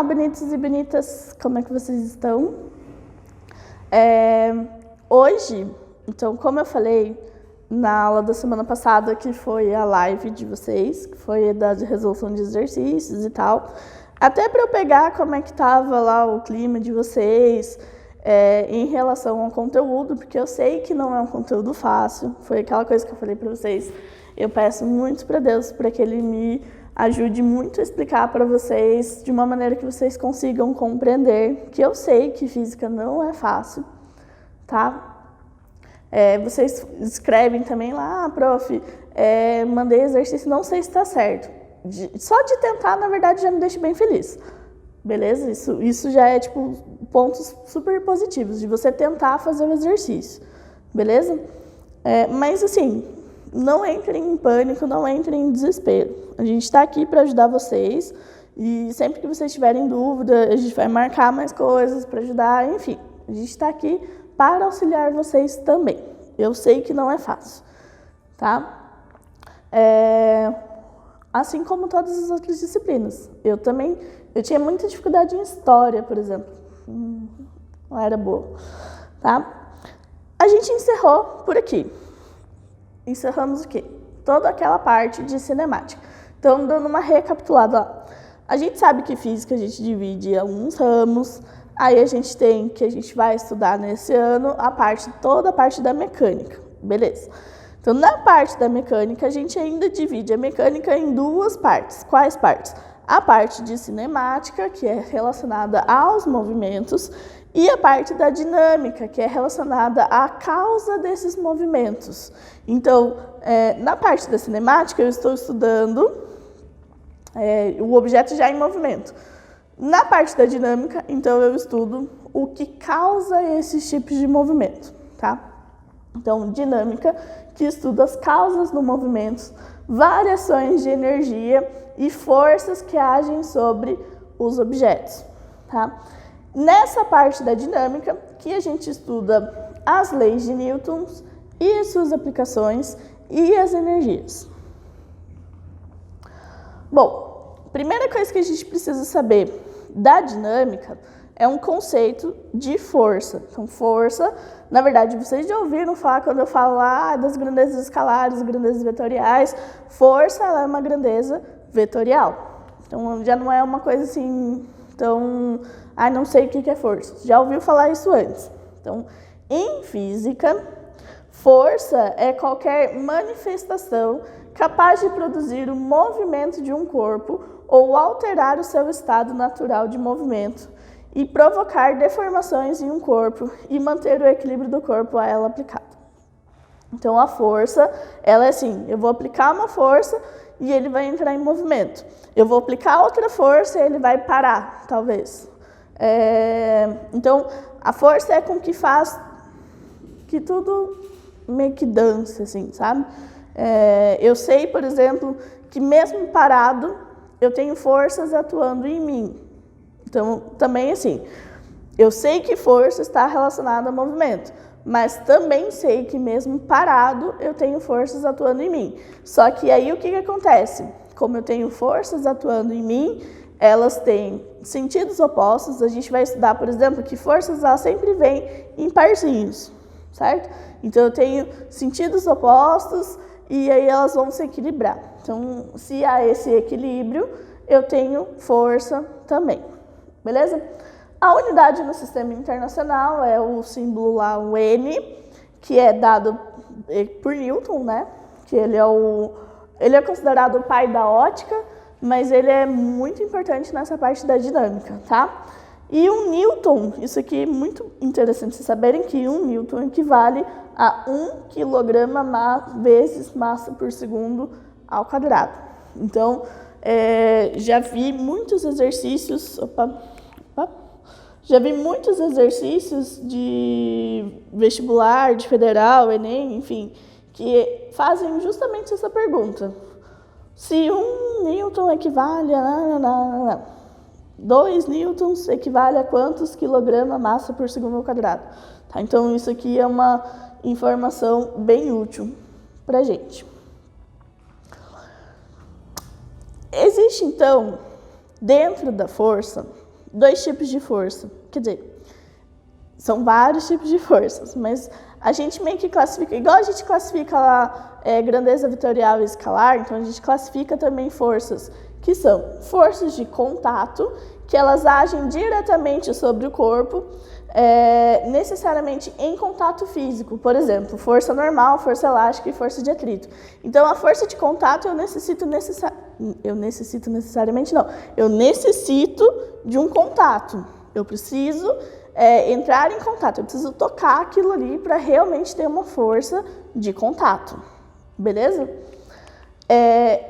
Olá, bonitos e bonitas, como é que vocês estão? Hoje, então, como eu falei na aula da semana passada, que foi a live de vocês, que foi da resolução de exercícios e tal, até para eu pegar como é que estava lá o clima de vocês em relação ao conteúdo, porque eu sei que não é um conteúdo fácil, foi aquela coisa que eu falei para vocês, eu peço muito para Deus para que Ele me ajude muito a explicar para vocês de uma maneira que vocês consigam compreender, que eu sei que física não é fácil, tá? Vocês escrevem também lá, prof, mandei exercício, não sei se está certo. Só de tentar, na verdade, já me deixa bem feliz. Beleza? Isso já é, tipo, pontos super positivos, de você tentar fazer o exercício. Beleza? Mas, assim, não entrem em pânico, não entrem em desespero. A gente está aqui para ajudar vocês e sempre que vocês tiverem dúvida, a gente vai marcar mais coisas para ajudar, enfim. A gente está aqui para auxiliar vocês também. Eu sei que não é fácil, tá? Assim como todas as outras disciplinas. Eu tinha muita dificuldade em história, por exemplo. Não era boa, tá? A gente encerrou por aqui. Encerramos o quê? Toda aquela parte de cinemática. Então, dando uma recapitulada, ó. A gente sabe que física a gente divide em alguns ramos, aí a gente tem que a gente vai estudar nesse ano toda a parte da mecânica, beleza? Então, na parte da mecânica, a gente ainda divide a mecânica em duas partes. Quais partes? A parte de cinemática, que é relacionada aos movimentos, e a parte da dinâmica, que é relacionada à causa desses movimentos. Então, na parte da cinemática, eu estou estudando o objeto já em movimento. Na parte da dinâmica, então, eu estudo o que causa esses tipos de movimento, tá? Então, dinâmica, que estuda as causas do movimento, variações de energia e forças que agem sobre os objetos, tá? Nessa parte da dinâmica, que a gente estuda as leis de Newton e suas aplicações e as energias. Bom, primeira coisa que a gente precisa saber da dinâmica é um conceito de força. Então, força, na verdade, vocês já ouviram falar quando eu falo lá das grandezas escalares, grandezas vetoriais. Força, ela é uma grandeza vetorial. Então, já não é uma coisa assim, tão... não sei o que é força. Já ouviu falar isso antes. Então, em física, força é qualquer manifestação capaz de produzir o movimento de um corpo ou alterar o seu estado natural de movimento e provocar deformações em um corpo e manter o equilíbrio do corpo a ela aplicado. Então, a força, ela é assim, eu vou aplicar uma força e ele vai entrar em movimento. Eu vou aplicar outra força e ele vai parar, talvez. Então, a força é com que faz que tudo meio que dance, assim, sabe? Eu sei, por exemplo, que mesmo parado, eu tenho forças atuando em mim. Então, também assim, eu sei que força está relacionada a movimento, mas também sei que mesmo parado, eu tenho forças atuando em mim. Só que aí o que acontece? Como eu tenho forças atuando em mim, elas têm sentidos opostos. A gente vai estudar, por exemplo, que forças elas sempre vêm em parzinhos, certo? Então, eu tenho sentidos opostos e aí elas vão se equilibrar. Então, se há esse equilíbrio, eu tenho força também, beleza? A unidade no sistema internacional é o símbolo lá, o N, que é dado por Newton, né? Que ele é considerado o pai da ótica, mas ele é muito importante nessa parte da dinâmica, tá? E um Newton, isso aqui é muito interessante vocês saberem que um Newton equivale a 1 kg vezes massa por segundo ao quadrado. Então, já vi muitos exercícios... Já vi muitos exercícios de vestibular, de federal, Enem, enfim, que fazem justamente essa pergunta. Se 1 Newton equivale a... 2 newtons equivale a quantos quilograma massa por segundo ao quadrado? Tá? Então, isso aqui é uma informação bem útil para a gente. Existe, então, dentro da força, dois tipos de força. Quer dizer, são vários tipos de forças, mas a gente meio que classifica, igual a gente classifica lá grandeza vetorial e escalar, então a gente classifica também forças que são forças de contato, que elas agem diretamente sobre o corpo, necessariamente em contato físico. Por exemplo, força normal, força elástica e força de atrito. Então, a força de contato eu necessito de um contato. Eu preciso entrar em contato, eu preciso tocar aquilo ali para realmente ter uma força de contato. Beleza?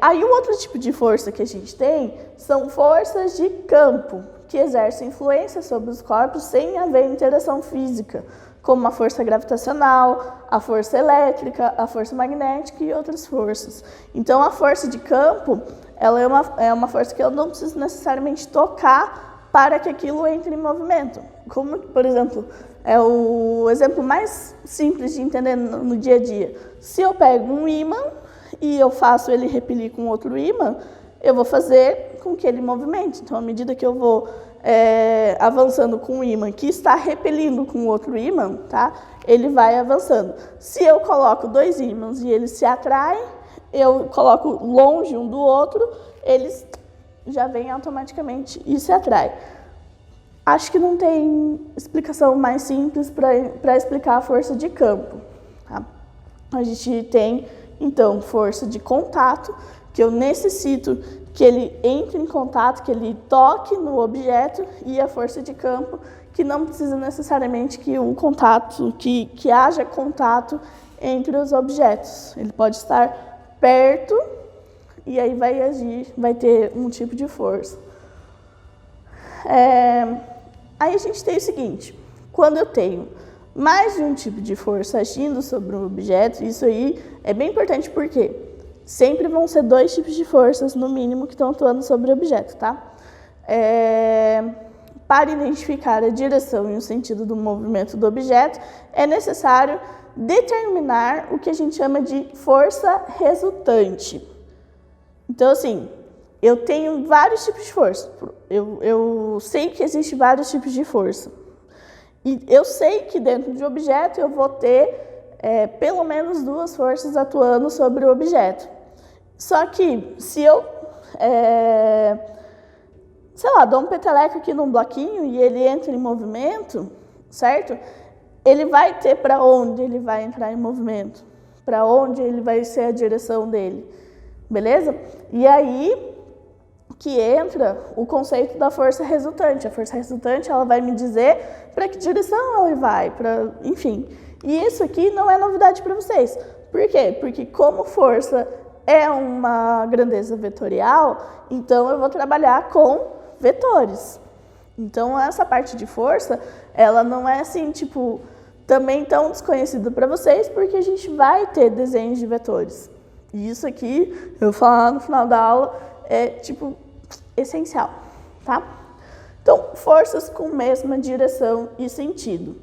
Aí o outro tipo de força que a gente tem são forças de campo, que exercem influência sobre os corpos sem haver interação física, como a força gravitacional, a força elétrica, a força magnética e outras forças. Então a força de campo, ela é uma força que eu não preciso necessariamente tocar para que aquilo entre em movimento. Como, por exemplo, é o exemplo mais simples de entender no dia a dia. Se eu pego um ímã e eu faço ele repelir com outro ímã, eu vou fazer com que ele movimente. Então, à medida que eu vou avançando com o ímã que está repelindo com outro ímã, tá? Ele vai avançando. Se eu coloco dois ímãs e eles se atraem, eu coloco longe um do outro, eles já vêm automaticamente e se atraem. Acho que não tem explicação mais simples para explicar a força de campo. Tá? A gente tem, então, força de contato, que eu necessito que ele entre em contato, que ele toque no objeto, e a força de campo, que não precisa necessariamente que haja contato entre os objetos. Ele pode estar perto e aí vai ter um tipo de força. Aí a gente tem o seguinte, quando eu tenho mais de um tipo de força agindo sobre um objeto, isso aí é bem importante porque sempre vão ser dois tipos de forças, no mínimo, que estão atuando sobre o objeto, tá? Para identificar a direção e o sentido do movimento do objeto, é necessário determinar o que a gente chama de força resultante. Então, assim, eu tenho vários tipos de força. Eu sei que existem vários tipos de força. E eu sei que dentro de um objeto eu vou ter pelo menos duas forças atuando sobre o objeto. Só que se eu, sei lá, dou um peteleco aqui num bloquinho e ele entra em movimento, certo? Ele vai ter para onde ele vai entrar em movimento, para onde ele vai ser a direção dele, beleza? E aí que entra o conceito da força resultante. A força resultante, ela vai me dizer para que direção ele vai, enfim. E isso aqui não é novidade para vocês. Por quê? Porque como força é uma grandeza vetorial, então eu vou trabalhar com vetores. Então essa parte de força, ela não é assim, tipo, também tão desconhecida para vocês, porque a gente vai ter desenhos de vetores. E isso aqui, eu vou falar no final da aula, é tipo essencial, tá? Então, forças com mesma direção e sentido.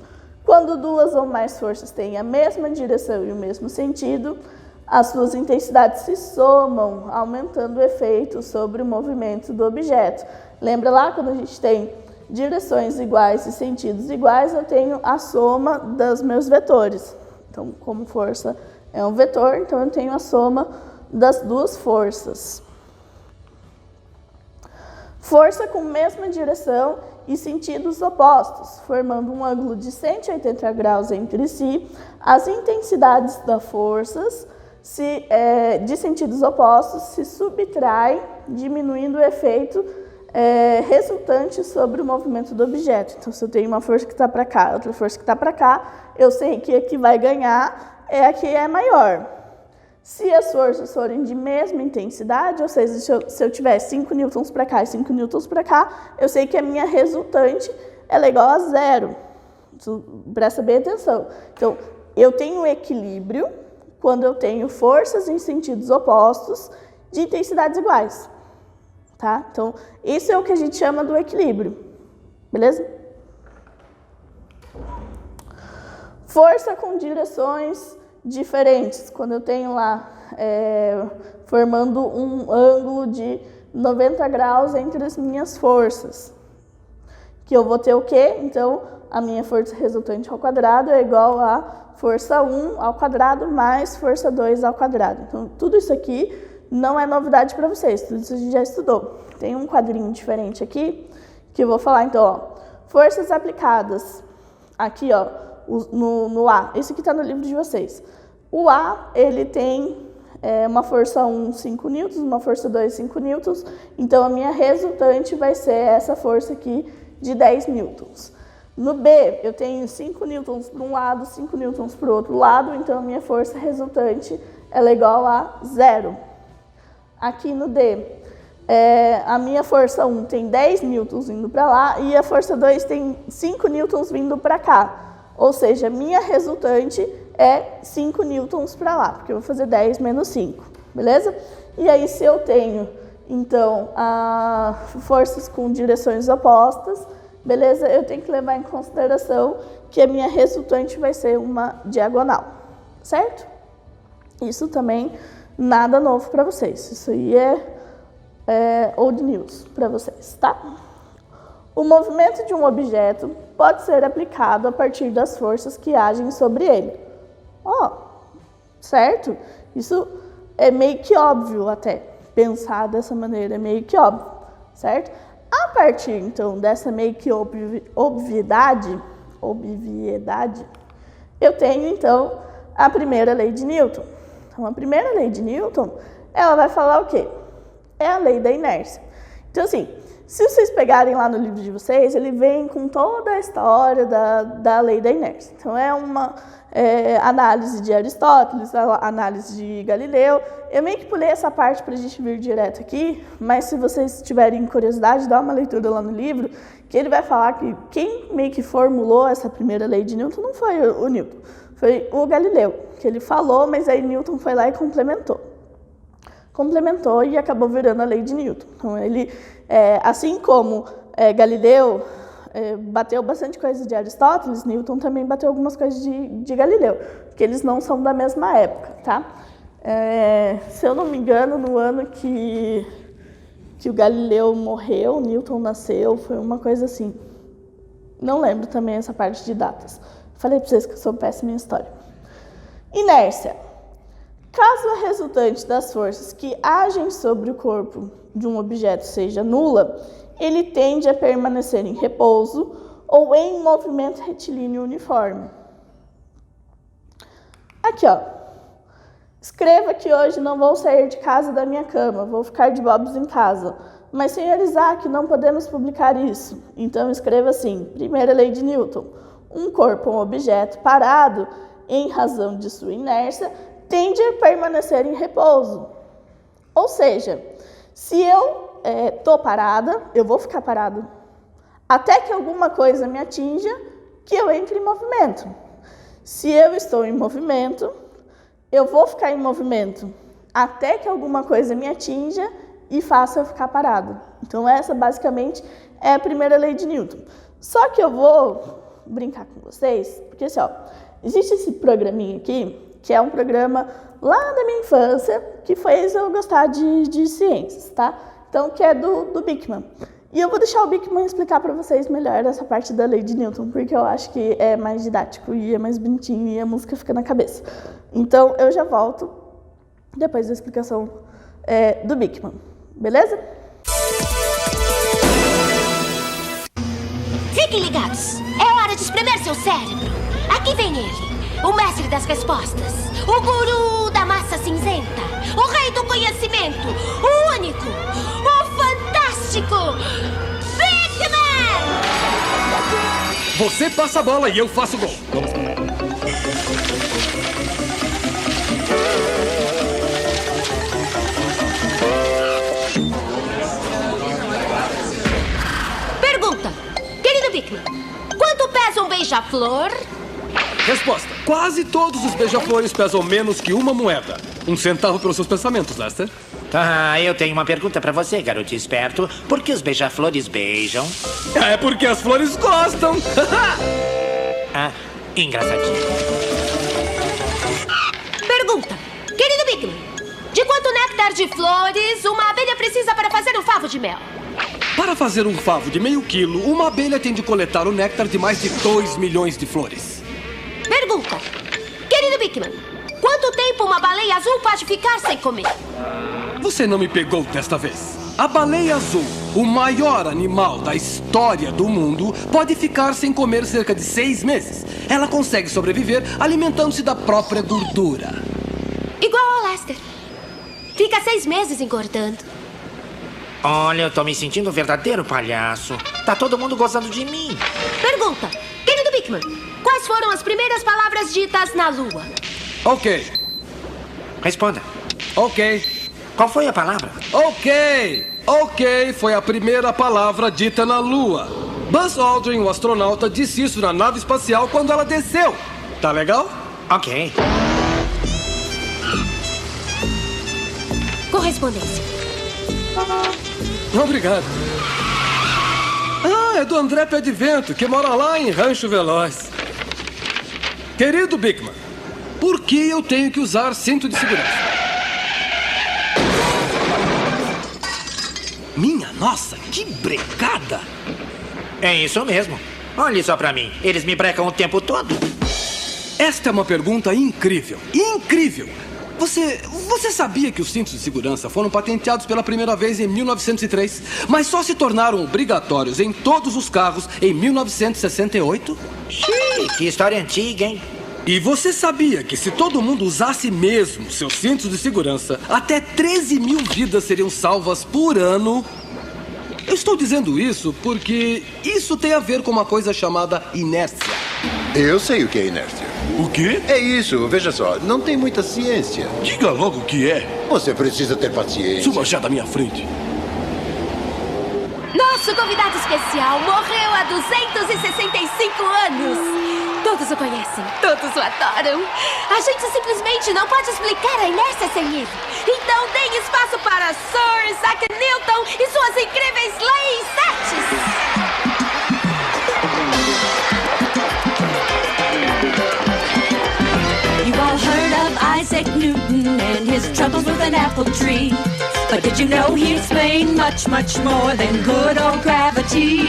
Quando duas ou mais forças têm a mesma direção e o mesmo sentido, as suas intensidades se somam, aumentando o efeito sobre o movimento do objeto. Lembra lá quando a gente tem direções iguais e sentidos iguais, eu tenho a soma dos meus vetores. Então, como força é um vetor, então eu tenho a soma das duas forças. Força com mesma direção e sentidos opostos, formando um ângulo de 180 graus entre si, as intensidades das forças de sentidos opostos se subtraem, diminuindo o efeito resultante sobre o movimento do objeto. Então, se eu tenho uma força que está para cá, outra força que está para cá, eu sei que a que vai ganhar é a que é maior. Se as forças forem de mesma intensidade, ou seja, se eu tiver 5 newtons para cá e 5 newtons para cá, eu sei que a minha resultante ela é igual a zero. Presta bem atenção. Então, eu tenho equilíbrio quando eu tenho forças em sentidos opostos de intensidades iguais. Tá? Então, isso é o que a gente chama do equilíbrio. Beleza? Força com direções diferentes, quando eu tenho lá formando um ângulo de 90 graus entre as minhas forças. que eu vou ter o quê? Então, a minha força resultante ao quadrado é igual a força 1 ao quadrado mais força 2 ao quadrado. Então, tudo isso aqui não é novidade para vocês, tudo isso a gente já estudou. Tem um quadrinho diferente aqui, que eu vou falar, então, ó, forças aplicadas, aqui, ó, no A. Esse aqui está no livro de vocês. O A, ele tem uma força 1, 5 newtons, uma força 2, 5 newtons. Então, a minha resultante vai ser essa força aqui de 10 newtons. No B, eu tenho 5 newtons para um lado, 5 newtons para o outro lado. Então, a minha força resultante ela é igual a 0. Aqui no D, a minha força 1 tem 10 newtons vindo para lá e a força 2 tem 5 newtons vindo para cá. Ou seja, a minha resultante é 5 newtons para lá, porque eu vou fazer 10 menos 5, beleza? E aí, se eu tenho, então, forças com direções opostas, beleza? Eu tenho que levar em consideração que a minha resultante vai ser uma diagonal, certo? Isso também nada novo para vocês. Isso aí é old news para vocês, tá? O movimento de um objeto pode ser aplicado a partir das forças que agem sobre ele. Certo? Isso é meio que óbvio até. Pensar dessa maneira é meio que óbvio, certo? A partir, então, dessa meio que obviedade, eu tenho, então, a primeira lei de Newton. Então, a primeira lei de Newton, ela vai falar o quê? É a lei da inércia. Então, assim, se vocês pegarem lá no livro de vocês, ele vem com toda a história da lei da inércia. Então, é uma análise de Aristóteles, análise de Galileu. Eu meio que pulei essa parte para a gente vir direto aqui, mas se vocês tiverem curiosidade, dá uma leitura lá no livro, que ele vai falar que quem meio que formulou essa primeira lei de Newton não foi o Newton, foi o Galileu, que ele falou, mas aí Newton foi lá e complementou. Complementou e acabou virando a lei de Newton. Então, ele, assim como Galileu bateu bastante coisa de Aristóteles, Newton também bateu algumas coisas de Galileu, porque eles não são da mesma época, tá? Se eu não me engano, no ano que o Galileu morreu, Newton nasceu, foi uma coisa assim. Não lembro também essa parte de datas. Falei para vocês que eu sou péssima em história. Inércia. Caso a resultante das forças que agem sobre o corpo de um objeto seja nula, ele tende a permanecer em repouso ou em movimento retilíneo uniforme. Aqui, ó. Escreva que hoje não vou sair de casa da minha cama, vou ficar de bobs em casa. Mas, senhor Isaac, não podemos publicar isso. Então, escreva assim, primeira lei de Newton. Um corpo, um objeto parado, em razão de sua inércia, tende a permanecer em repouso. Ou seja, se eu estou parada, eu vou ficar parado até que alguma coisa me atinja, que eu entre em movimento. Se eu estou em movimento, eu vou ficar em movimento até que alguma coisa me atinja e faça eu ficar parado. Então, essa basicamente é a primeira lei de Newton. Só que eu vou brincar com vocês, porque assim, ó, existe esse programinha aqui, que é um programa lá da minha infância, que fez eu gostar de ciências, tá? Então, que é do Bickman. E eu vou deixar o Bickman explicar para vocês melhor essa parte da lei de Newton, porque eu acho que é mais didático e é mais bonitinho e a música fica na cabeça. Então, eu já volto depois da explicação do Bickman, beleza? Fiquem ligados, é hora de espremer seu cérebro. Aqui vem ele, o mestre das respostas, o guru da massa cinzenta, o rei do conhecimento, o único, o fantástico Bickman! Você passa a bola e eu faço o gol. Vamos. Pergunta, querido Bickman, quanto pesa um beija-flor? Resposta. Quase todos os beija-flores pesam menos que uma moeda. 1 centavo pelos seus pensamentos, Lester. Eu tenho uma pergunta pra você, garoto esperto. Por que os beija-flores beijam? É porque as flores gostam. Engraçadinho. Pergunta, querido Bickman, de quanto néctar de flores uma abelha precisa para fazer um favo de mel? Para fazer um favo de meio quilo, uma abelha tem de coletar o néctar de mais de 2 milhões de flores. Pergunta. Querido Bickman, quanto tempo uma baleia azul pode ficar sem comer? Você não me pegou desta vez. A baleia azul, o maior animal da história do mundo, pode ficar sem comer cerca de 6 meses. Ela consegue sobreviver alimentando-se da própria gordura. Igual ao Lester. Fica 6 meses engordando. Olha, eu tô me sentindo um verdadeiro palhaço. Tá todo mundo gostando de mim. Pergunta. Querido Bickman, quais foram as primeiras palavras ditas na Lua? Ok. Responda. Ok. Qual foi a palavra? Ok, foi a primeira palavra dita na Lua. Buzz Aldrin, o astronauta, disse isso na nave espacial quando ela desceu. Tá legal? Ok. Correspondência. Obrigado. É do André Pé de Vento, que mora lá em Rancho Veloz. Querido Bickman, por que eu tenho que usar cinto de segurança? Minha nossa, que brecada! É isso mesmo. Olhe só pra mim. Eles me brecam o tempo todo. Esta é uma pergunta incrível. Incrível! Você sabia que os cintos de segurança foram patenteados pela primeira vez em 1903, mas só se tornaram obrigatórios em todos os carros em 1968? Xiii, que história antiga, hein? E você sabia que se todo mundo usasse mesmo seus cintos de segurança, até 13 mil vidas seriam salvas por ano? Eu estou dizendo isso porque isso tem a ver com uma coisa chamada inércia. Eu sei o que é inércia. O quê? É isso, veja só, não tem muita ciência. Diga logo o que é. Você precisa ter paciência. Suba já da minha frente. Nosso convidado especial morreu há 265 anos. Todos o conhecem, todos o adoram. A gente simplesmente não pode explicar a inércia sem ele. Então deem espaço para Sir Isaac Newton e suas incríveis leis certas. You've all heard of Isaac Newton and his troubles with an apple tree. But did you know he explained much, much more than good old gravity?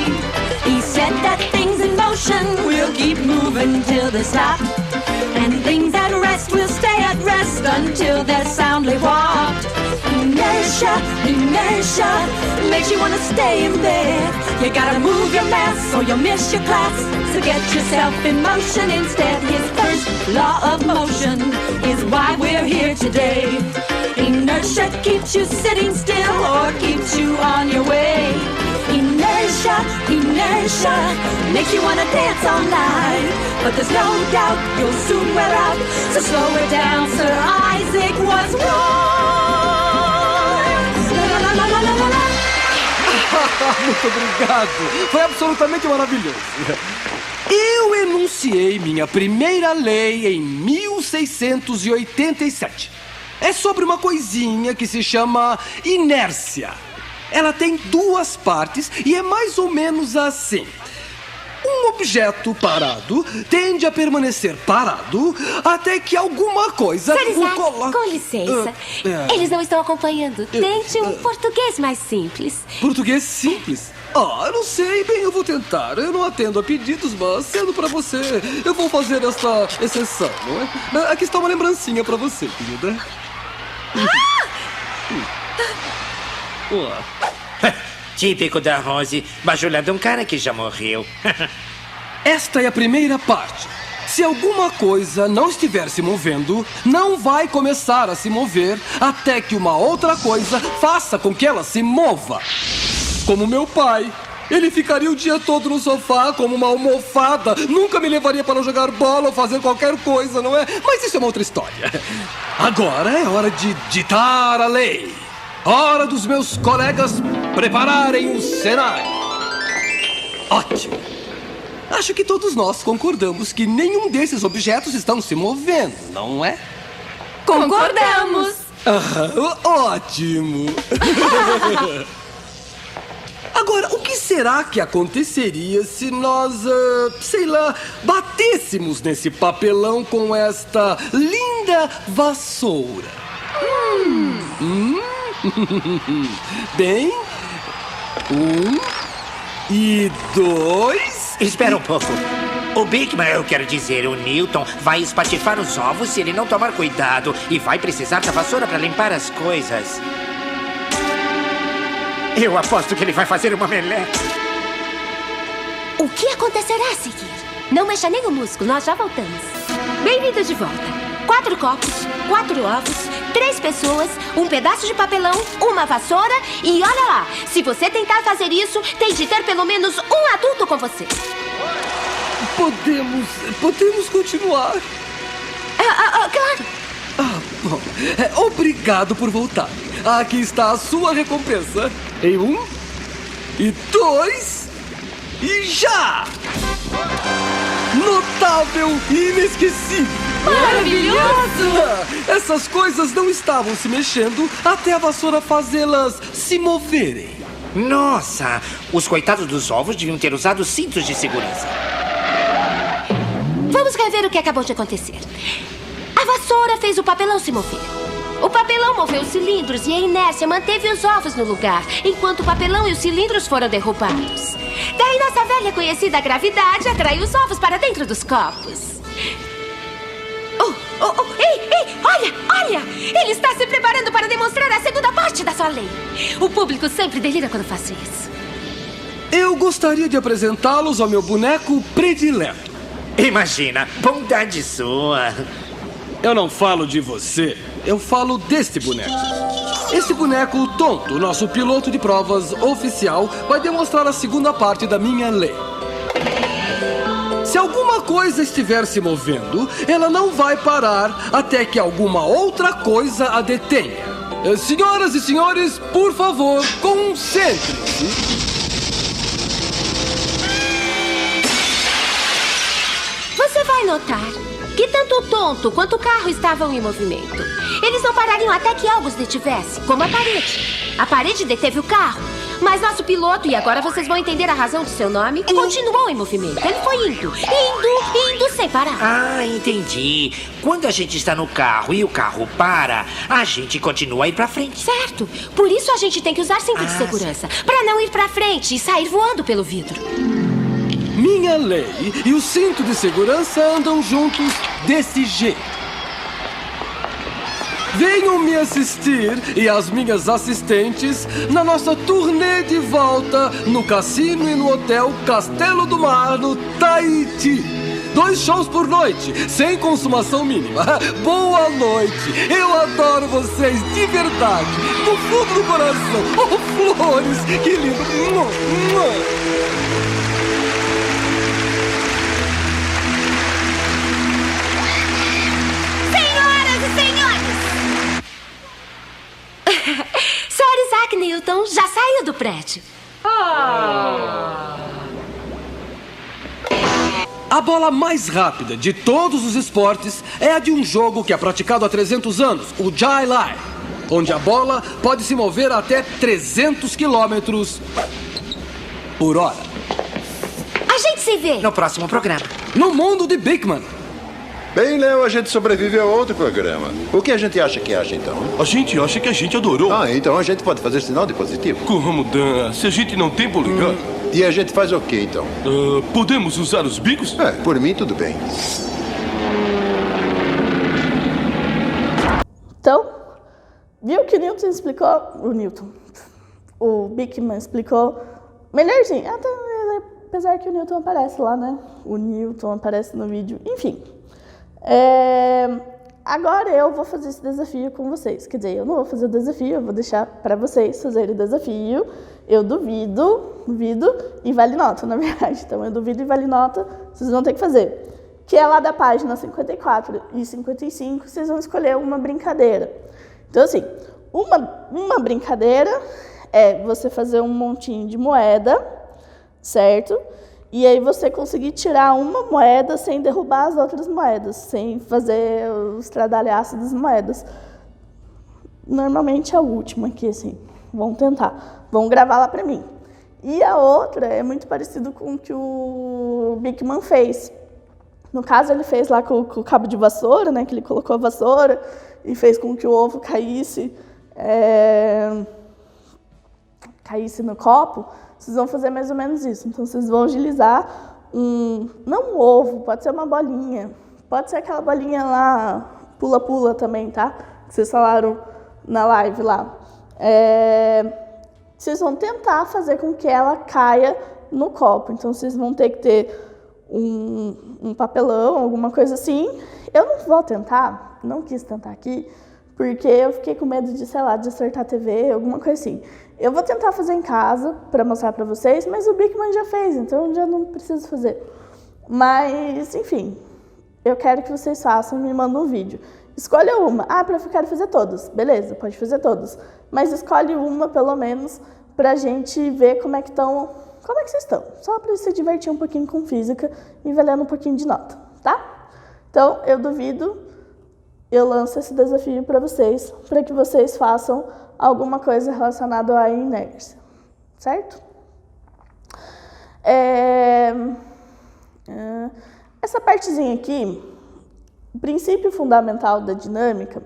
He said that things in motion will keep moving till they stop, and things at rest will stay at rest until they're soundly warped. Inertia, inertia makes you want to stay in bed. You gotta move your mass or you'll miss your class. So get yourself in motion instead. His first law of motion is why we're here today. Inertia keeps you sitting still or keeps you on your way. Inertia, inertia makes you wanna dance all night. But there's no doubt you'll soon wear out. So slow it down, Sir Isaac was wrong. La, la, la, la, la, la, la. Muito obrigado! Foi absolutamente maravilhoso. Eu enunciei minha primeira lei em 1687. É sobre uma coisinha que se chama inércia. Ela tem 2 partes e é mais ou menos assim. Um objeto parado tende a permanecer parado até que alguma coisa Sir Isaac, coloque... com licença. Eles não estão acompanhando. Tente um português mais simples. Português simples? Eu não sei, bem, eu vou tentar. Eu não atendo a pedidos, mas sendo pra você, eu vou fazer esta exceção, não é? Aqui está uma lembrancinha pra você, querida. Típico da Rose, bajulando um cara que já morreu. Esta é a primeira parte. Se alguma coisa não estiver se movendo, não vai começar a se mover até que uma outra coisa faça com que ela se mova. Como meu pai. Ele ficaria o dia todo no sofá como uma almofada. Nunca me levaria para jogar bola ou fazer qualquer coisa, não é? Mas isso é uma outra história. Agora é hora de ditar a lei. Hora dos meus colegas prepararem o cenário. Ótimo. Acho que todos nós concordamos que nenhum desses objetos estão se movendo, não é? Concordamos! Ótimo. Agora, o que será que aconteceria se nós, sei lá, batêssemos nesse papelão com esta linda vassoura? Bem, 1, E 2. Espera um pouco. O Bigman, eu quero dizer, o Newton, vai espatifar os ovos se ele não tomar cuidado. E vai precisar da vassoura para limpar as coisas. Eu aposto que ele vai fazer uma meleca. O que acontecerá a seguir? Não mexa nem o músculo, nós já voltamos. Bem-vindos de volta. 4 copos, 4 ovos, 3 pessoas, um pedaço de papelão, uma vassoura e olha lá, se você tentar fazer isso, tem de ter pelo menos um adulto com você. Podemos continuar. Claro. Bom, obrigado por voltar. Aqui está a sua recompensa. Em 1, e 2, e já! Notável e inesquecível. Maravilhoso! Essas coisas não estavam se mexendo até a vassoura fazê-las se moverem. Nossa, os coitados dos ovos deviam ter usado cintos de segurança. Vamos rever o que acabou de acontecer. A vassoura fez o papelão se mover. O papelão moveu os cilindros e a inércia manteve os ovos no lugar, enquanto o papelão e os cilindros foram derrubados. Daí nossa velha conhecida gravidade atraiu os ovos para dentro dos copos. Ei, olha! Ele está se preparando para demonstrar a segunda parte da sua lei. O público sempre delira quando faço isso. Eu gostaria de apresentá-los ao meu boneco predileto. Imagina, bondade sua. Eu não falo de você, eu falo deste boneco. Esse boneco tonto, nosso piloto de provas oficial, vai demonstrar a segunda parte da minha lei. Se alguma coisa estiver se movendo, ela não vai parar até que alguma outra coisa a detenha. Senhoras e senhores, por favor, concentrem-se. Você vai notar que tanto o tonto quanto o carro estavam em movimento. Eles não parariam até que algo os detivesse, como a parede. A parede deteve o carro, mas nosso piloto, e agora vocês vão entender a razão de seu nome, continuou em movimento. Ele foi indo sem parar. Ah, entendi. Quando a gente está no carro e o carro para, a gente continua a ir pra frente. Certo. Por isso a gente tem que usar cinto de segurança, para não ir pra frente e sair voando pelo vidro. Minha lei e o cinto de segurança andam juntos desse jeito. Venham me assistir e as minhas assistentes na nossa turnê de volta no cassino e no hotel Castelo do Mar, no Tahiti. 2 shows por noite, sem consumação mínima. Boa noite. Eu adoro vocês de verdade, do fundo do coração. Oh, flores, que lindo. Sir Isaac Newton já saiu do prédio. A bola mais rápida de todos os esportes é a de um jogo que é praticado há 300 anos, o Jai Lai, onde a bola pode se mover até 300 quilômetros por hora. A gente se vê No próximo programa. No mundo de Bigman. Bem, Léo, a gente sobreviveu a outro programa. O que a gente acha que acha, então? A gente acha que a gente adorou. Ah, então a gente pode fazer sinal de positivo. Como, Dan? Se a gente não tem polegar, E a gente faz o quê, então? podemos usar os bicos? Por mim, tudo bem. Então, viu que o Newton explicou? O Bigman explicou melhorzinho. Apesar que o Newton aparece lá, né? O Newton aparece no vídeo. Enfim. Agora eu vou fazer esse desafio com vocês. Quer dizer, eu não vou fazer o desafio, eu vou deixar para vocês fazerem o desafio. Eu duvido e vale nota, na verdade. Então, eu duvido e vale nota, vocês vão ter que fazer. Que é lá da página 54 e 55, vocês vão escolher uma brincadeira. Então, assim, uma brincadeira é você fazer um montinho de moeda, certo? E aí você conseguir tirar uma moeda sem derrubar as outras moedas, sem fazer os estradalhaços das moedas. Normalmente a última aqui, assim. Vão tentar. Vão gravar lá pra mim. E a outra é muito parecido com o que o Bigman fez. No caso, ele fez lá com o cabo de vassoura, né? Que ele colocou a vassoura e fez com que o ovo caísse no copo. vocês vão fazer mais ou menos isso. Então, vocês vão agilizar não um ovo, pode ser uma bolinha, pode ser aquela bolinha lá, pula-pula também, tá? Que vocês falaram na live lá. Vocês vão tentar fazer com que ela caia no copo. Então, vocês vão ter que ter um papelão, alguma coisa assim. Eu não vou tentar, não quis tentar aqui, porque eu fiquei com medo de, sei lá, de acertar a TV, alguma coisa assim. Eu vou tentar fazer em casa para mostrar para vocês, mas o Bigman já fez, então eu já não preciso fazer. Mas, enfim, eu quero que vocês façam e me mandem um vídeo. Escolha uma. Eu quero fazer todas. Beleza, pode fazer todas. Mas escolhe uma, pelo menos, pra gente ver como é que vocês estão. Só pra se divertir um pouquinho com física e valendo um pouquinho de nota, tá? Então, eu duvido, eu lanço esse desafio pra vocês, para que vocês façam alguma coisa relacionada à inércia, certo? Essa partezinha aqui, o princípio fundamental da dinâmica,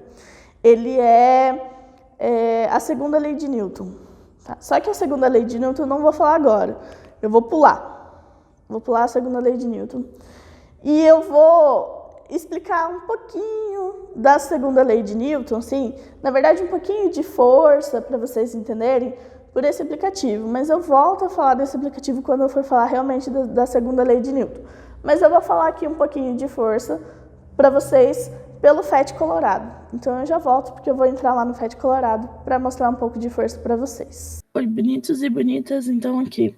ele é a segunda lei de Newton. Tá? Só que a segunda lei de Newton eu não vou falar agora, eu vou pular. Vou pular a segunda lei de Newton. E eu vou explicar um pouquinho da segunda lei de Newton, assim, na verdade um pouquinho de força para vocês entenderem por esse aplicativo, mas eu volto a falar desse aplicativo quando eu for falar realmente da segunda lei de Newton. Mas eu vou falar aqui um pouquinho de força para vocês pelo FET Colorado. Então eu já volto porque eu vou entrar lá no FET Colorado para mostrar um pouco de força para vocês. Oi, bonitos e bonitas, então aqui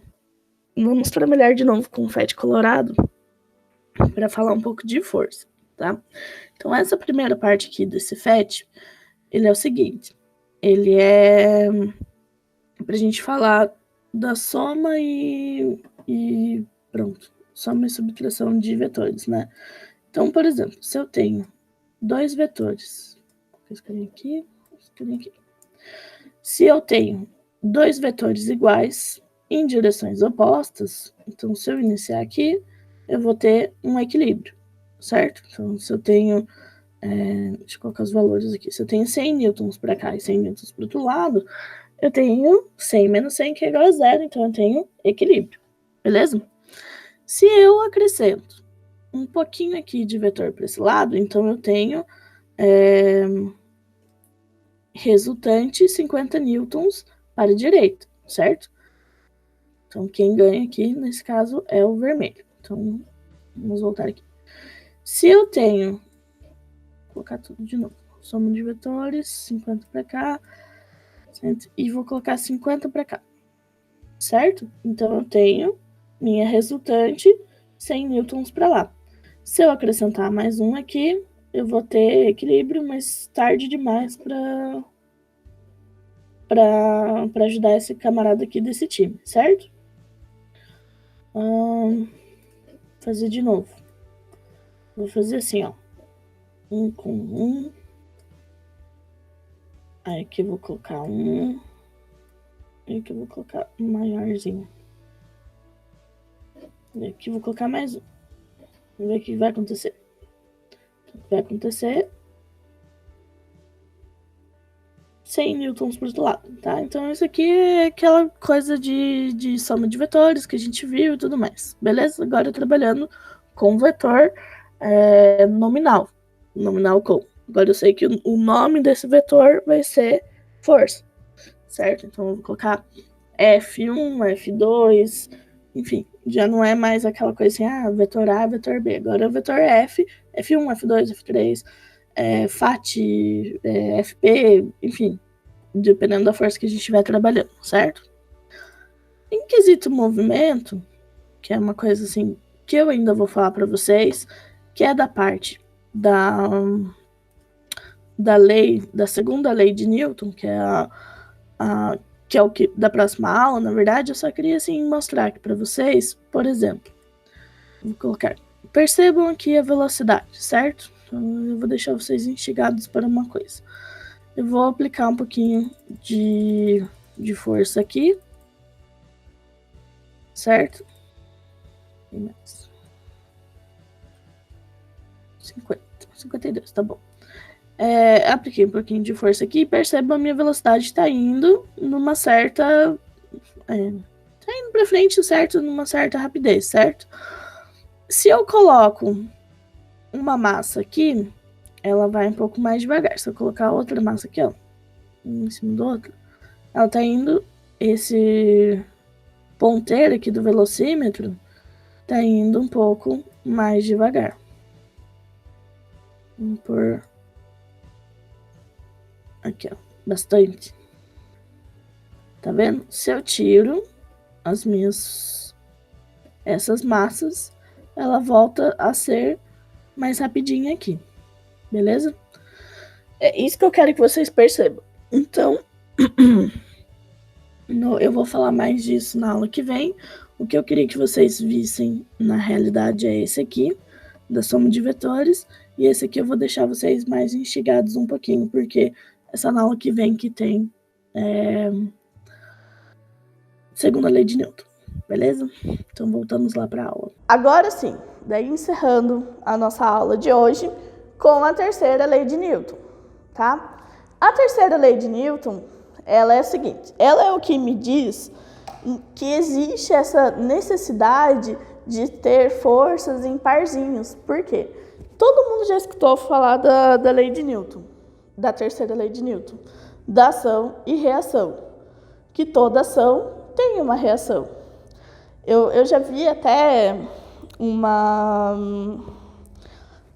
vamos trabalhar de novo com o FET Colorado para falar um pouco de força. Tá? Então, essa primeira parte aqui desse FET, ele é o seguinte, ele é pra gente falar da soma e pronto, soma e subtração de vetores, né? Então, por exemplo, se eu tenho dois vetores, esse carinha aqui, se eu tenho dois vetores iguais em direções opostas, então se eu iniciar aqui, eu vou ter um equilíbrio. Certo? Então, se eu tenho, deixa eu colocar os valores aqui, se eu tenho 100 newtons para cá e 100 newtons para o outro lado, eu tenho 100 menos 100 que é igual a zero, então eu tenho equilíbrio, beleza? Se eu acrescento um pouquinho aqui de vetor para esse lado, então eu tenho resultante 50 newtons para a direita, certo? Então, quem ganha aqui, nesse caso, é o vermelho. Então, vamos voltar aqui. Se eu tenho, vou colocar tudo de novo, soma de vetores, 50 para cá, e vou colocar 50 para cá, certo? Então, eu tenho minha resultante 100 newtons para lá. Se eu acrescentar mais um aqui, eu vou ter equilíbrio, mas tarde demais para ajudar esse camarada aqui desse time, certo? Fazer de novo. Vou fazer assim, ó. 1 com 1. Aí aqui eu vou colocar 1. E aqui eu vou colocar um maiorzinho. E aqui eu vou colocar mais um. Vamos ver o que vai acontecer. Vai acontecer 100 newtons pro outro lado, tá? Então isso aqui é aquela coisa de soma de vetores que a gente viu e tudo mais. Beleza? Agora eu trabalhando com vetor nominal. Nominal com. Agora eu sei que o nome desse vetor vai ser força, certo? Então eu vou colocar F1, F2, enfim, já não é mais aquela coisa assim, vetor A, vetor B. Agora é o vetor F, F1, F2, F3, FAT, FP, enfim, dependendo da força que a gente estiver trabalhando, certo? Em quesito movimento, que é uma coisa assim que eu ainda vou falar para vocês, que é da parte da lei, da segunda lei de Newton, que é o que da próxima aula. Na verdade, eu só queria assim mostrar aqui para vocês, por exemplo, vou colocar, percebam aqui a velocidade, certo? Então, eu vou deixar vocês instigados para uma coisa. Eu vou aplicar um pouquinho de força aqui, certo? 52, tá bom. Apliquei um pouquinho de força aqui e perceba a minha velocidade está indo numa certa... tá indo para frente, certo? Numa certa rapidez, certo? Se eu coloco uma massa aqui, ela vai um pouco mais devagar. Se eu colocar outra massa aqui, ó, um em cima do outro, ela tá indo, esse ponteiro aqui do velocímetro tá indo um pouco mais devagar. Vamos por aqui, ó, bastante. Tá vendo? Se eu tiro essas massas, ela volta a ser mais rapidinha aqui, beleza? É isso que eu quero que vocês percebam. Então, eu vou falar mais disso na aula que vem. O que eu queria que vocês vissem, na realidade, é esse aqui, da soma de vetores, e esse aqui eu vou deixar vocês mais instigados um pouquinho, porque essa na aula que vem que tem segunda lei de Newton, beleza? Então voltamos lá para a aula. Agora sim, daí encerrando a nossa aula de hoje com a terceira lei de Newton, tá? A terceira lei de Newton, ela é a seguinte, ela é o que me diz que existe essa necessidade de ter forças em parzinhos. Por quê? Todo mundo já escutou falar da lei de Newton, da terceira lei de Newton, da ação e reação, que toda ação tem uma reação. Eu já vi até uma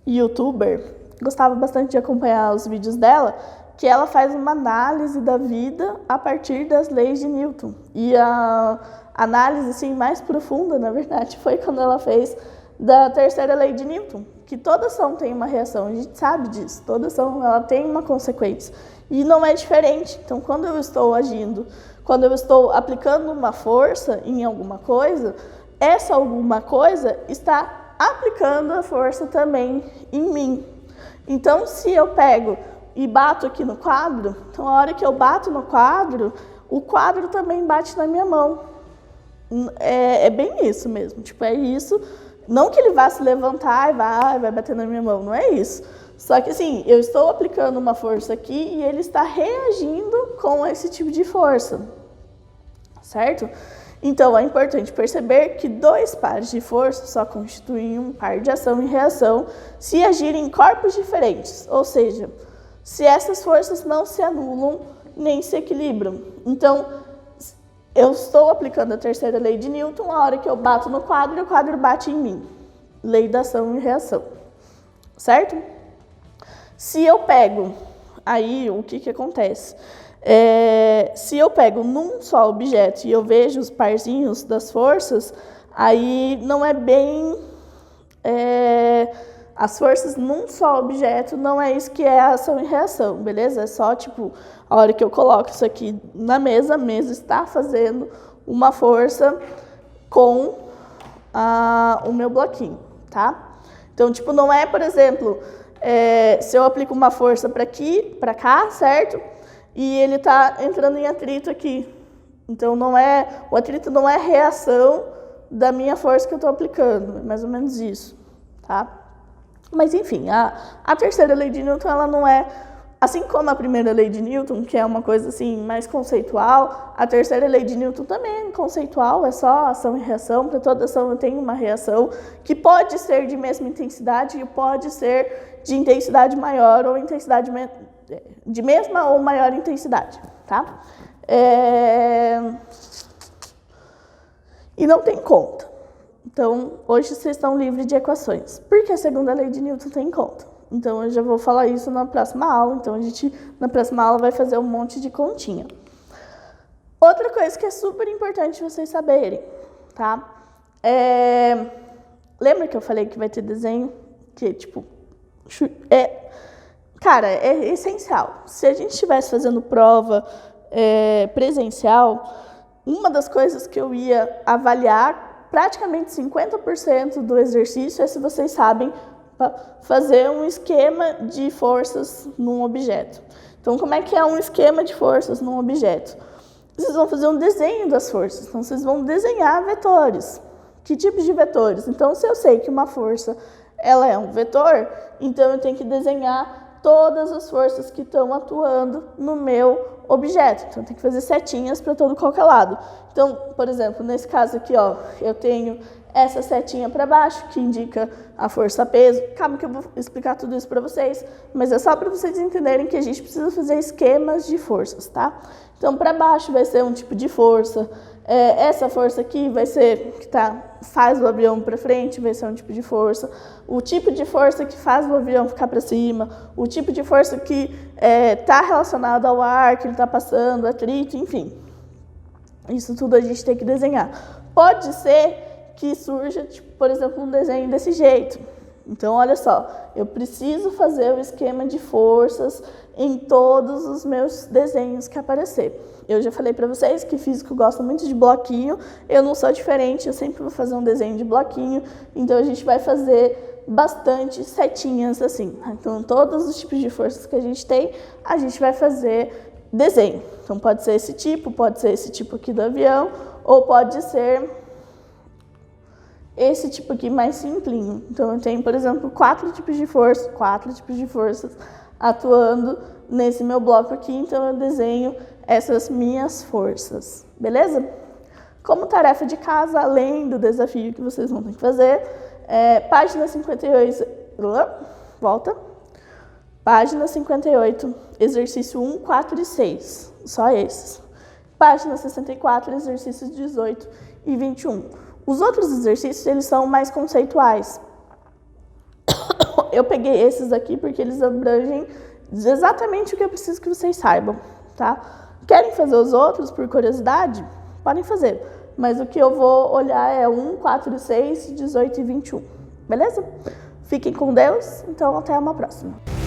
youtuber, gostava bastante de acompanhar os vídeos dela, que ela faz uma análise da vida a partir das leis de Newton. E a análise assim, mais profunda, na verdade, foi quando ela fez da terceira lei de Newton, que toda ação tem uma reação, a gente sabe disso, toda ação ela tem uma consequência. E não é diferente. Então, quando eu estou agindo, quando eu estou aplicando uma força em alguma coisa, essa alguma coisa está aplicando a força também em mim. Então, se eu pego e bato aqui no quadro, então a hora que eu bato no quadro, o quadro também bate na minha mão. É bem isso mesmo, tipo, é isso. Não que ele vá se levantar e vai bater na minha mão, não é isso. Só que assim, eu estou aplicando uma força aqui e ele está reagindo com esse tipo de força, certo? Então, é importante perceber que dois pares de força só constituem um par de ação e reação se agirem em corpos diferentes, ou seja, se essas forças não se anulam nem se equilibram. Então, eu estou aplicando a terceira lei de Newton, a hora que eu bato no quadro, o quadro bate em mim. Lei da ação e reação, certo? Se eu pego, aí o que acontece? Se eu pego num só objeto e eu vejo os parzinhos das forças, aí não é bem... as forças num só objeto não é isso que é a ação e reação, beleza? É só, tipo, a hora que eu coloco isso aqui na mesa, a mesa está fazendo uma força com o meu bloquinho, tá? Então, tipo, não é, por exemplo, se eu aplico uma força para aqui, para cá, certo? E ele está entrando em atrito aqui. Então, o atrito não é reação da minha força que eu estou aplicando, é mais ou menos isso, tá? Mas, enfim, a terceira lei de Newton, ela não é, assim como a primeira lei de Newton, que é uma coisa assim mais conceitual, a terceira lei de Newton também é conceitual, é só ação e reação. Para toda ação eu tenho uma reação que pode ser de mesma intensidade e pode ser de intensidade maior ou intensidade de mesma ou maior intensidade, tá? E não tem conta. Então, hoje vocês estão livres de equações, porque a segunda lei de Newton tem conta. Então, eu já vou falar isso na próxima aula. Então, a gente, na próxima aula, vai fazer um monte de continha. Outra coisa que é super importante vocês saberem, tá? Lembra que eu falei que vai ter desenho? Que, tipo, cara, é essencial. Se a gente estivesse fazendo prova presencial, uma das coisas que eu ia avaliar, praticamente 50% do exercício, é se vocês sabem fazer um esquema de forças num objeto. Então, como é que é um esquema de forças num objeto? Vocês vão fazer um desenho das forças, então vocês vão desenhar vetores. Que tipos de vetores? Então, se eu sei que uma força ela é um vetor, então eu tenho que desenhar todas as forças que estão atuando no meu objeto. Então, tem que fazer setinhas para todo qualquer lado. Então, por exemplo, nesse caso aqui, ó, eu tenho essa setinha para baixo, que indica a força-peso. Calma que eu vou explicar tudo isso para vocês, mas é só para vocês entenderem que a gente precisa fazer esquemas de forças, tá? Então, para baixo vai ser um tipo de força. Essa força aqui vai ser que faz o avião para frente, vai ser um tipo de força. O tipo de força que faz o avião ficar para cima, o tipo de força que está relacionado ao ar que ele está passando, atrito, enfim. Isso tudo a gente tem que desenhar. Pode ser que surja, tipo, por exemplo, um desenho desse jeito. Então, olha só, eu preciso fazer o esquema de forças em todos os meus desenhos que aparecer. Eu já falei para vocês que físico gosta muito de bloquinho, eu não sou diferente, eu sempre vou fazer um desenho de bloquinho, então a gente vai fazer bastante setinhas assim. Então, todos os tipos de forças que a gente tem, a gente vai fazer desenho. Então, pode ser esse tipo aqui do avião, ou pode ser esse tipo aqui mais simplinho. Então, eu tenho, por exemplo, 4 tipos de forças atuando nesse meu bloco aqui. Então, eu desenho essas minhas forças, beleza? Como tarefa de casa, além do desafio que vocês vão ter que fazer, página 58, volta. Página 58, exercício 1, 4 e 6, só esses. Página 64, exercícios 18 e 21. Os outros exercícios, eles são mais conceituais. Eu peguei esses aqui porque eles abrangem exatamente o que eu preciso que vocês saibam, tá? Querem fazer os outros por curiosidade? Podem fazer. Mas o que eu vou olhar é 1, 4 e 6, 18 e 21. Beleza? Fiquem com Deus. Então, até uma próxima.